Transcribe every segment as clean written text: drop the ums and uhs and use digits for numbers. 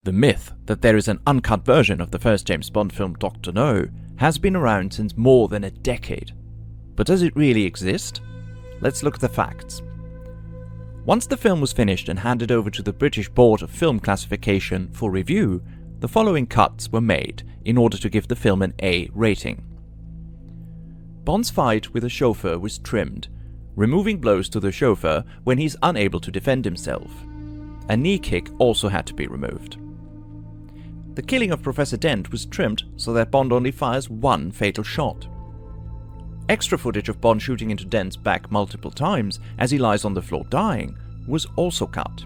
The myth that there is an uncut version of the first James Bond film Dr. No has been around since more than a decade. But does it really exist? Let's look at the facts. Once the film was finished and handed over to the British Board of Film Classification for review, the following cuts were made in order to give the film an A rating. Bond's fight with a chauffeur was trimmed, removing blows to the chauffeur when he's unable to defend himself. A knee kick also had to be removed. The killing of Professor Dent was trimmed so that Bond only fires one fatal shot. Extra footage of Bond shooting into Dent's back multiple times as he lies on the floor dying was also cut.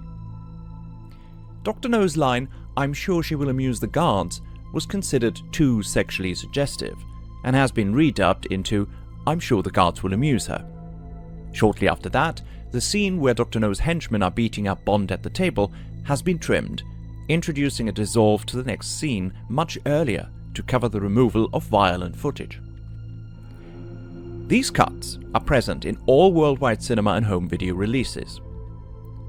Dr. No's line, "I'm sure she will amuse the guards," was considered too sexually suggestive and has been redubbed into "I'm sure the guards will amuse her." Shortly after that, the scene where Dr. No's henchmen are beating up Bond at the table has been trimmed, introducing a dissolve to the next scene much earlier to cover the removal of violent footage. These cuts are present in all worldwide cinema and home video releases.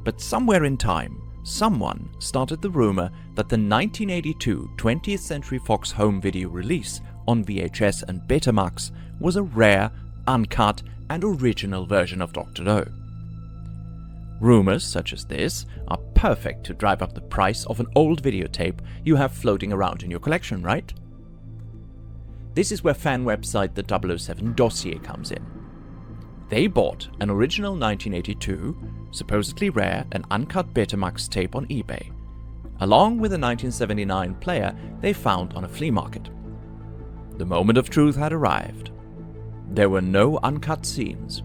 But somewhere in time, someone started the rumor that the 1982 20th Century Fox home video release on VHS and Betamax was a rare, uncut, and original version of Dr. No. Rumors such as this are perfect to drive up the price of an old videotape you have floating around in your collection, right? This is where fan website the 007 Dossier comes in. They bought an original 1982, supposedly rare and uncut Betamax tape on eBay, along with a 1979 player they found on a flea market. The moment of truth had arrived. There were no uncut scenes.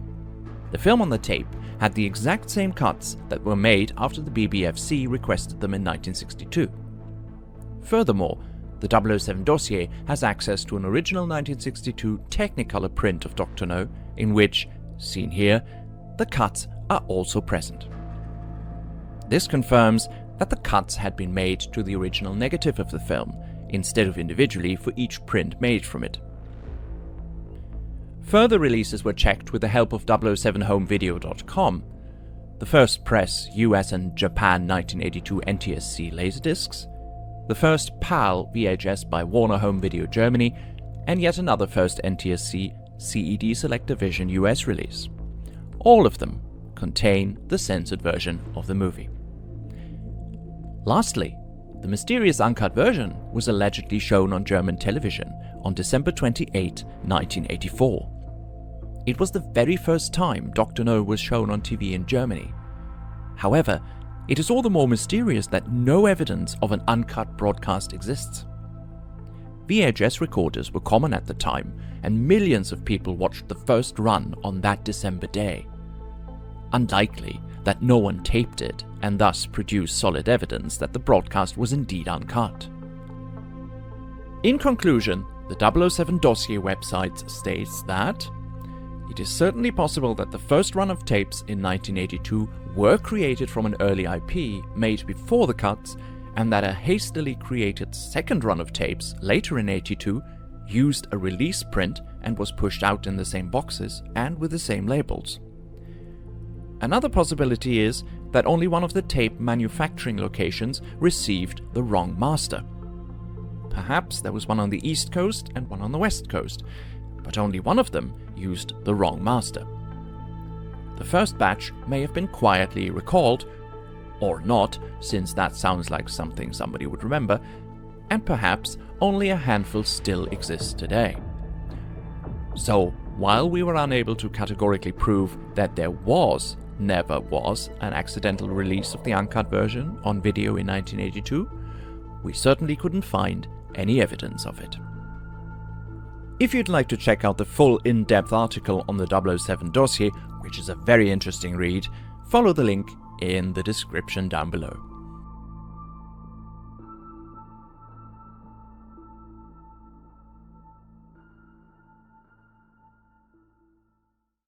The film on the tape had the exact same cuts that were made after the BBFC requested them in 1962. Furthermore, the 007 Dossier has access to an original 1962 Technicolor print of Dr. No, in which, seen here, the cuts are also present. This confirms that the cuts had been made to the original negative of the film, instead of individually for each print made from it. Further releases were checked with the help of 007homevideo.com, the first press US and Japan 1982 NTSC laserdiscs, the first PAL VHS by Warner Home Video Germany, and yet another first NTSC CED Selectavision US release. All of them contain the censored version of the movie. Lastly, the mysterious uncut version was allegedly shown on German television on December 28, 1984. It was the very first time Dr. No was shown on TV in Germany. However, it is all the more mysterious that no evidence of an uncut broadcast exists. VHS recorders were common at the time, and millions of people watched the first run on that December day. Unlikely that no one taped it and thus produced solid evidence that the broadcast was indeed uncut. In conclusion, the 007 Dossier website states that it is certainly possible that the first run of tapes in 1982 were created from an early IP made before the cuts, and that a hastily created second run of tapes later in 82 used a release print and was pushed out in the same boxes and with the same labels. Another possibility is that only one of the tape manufacturing locations received the wrong master. Perhaps there was one on the East Coast and one on the West Coast, but only one of them used the wrong master. The first batch may have been quietly recalled, or not, since that sounds like something somebody would remember, and perhaps only a handful still exist today. So, while we were unable to categorically prove that there never was an accidental release of the uncut version on video in 1982, we certainly couldn't find any evidence of it. If you'd like to check out the full in-depth article on the 007 Dossier, which is a very interesting read, follow the link in the description down below.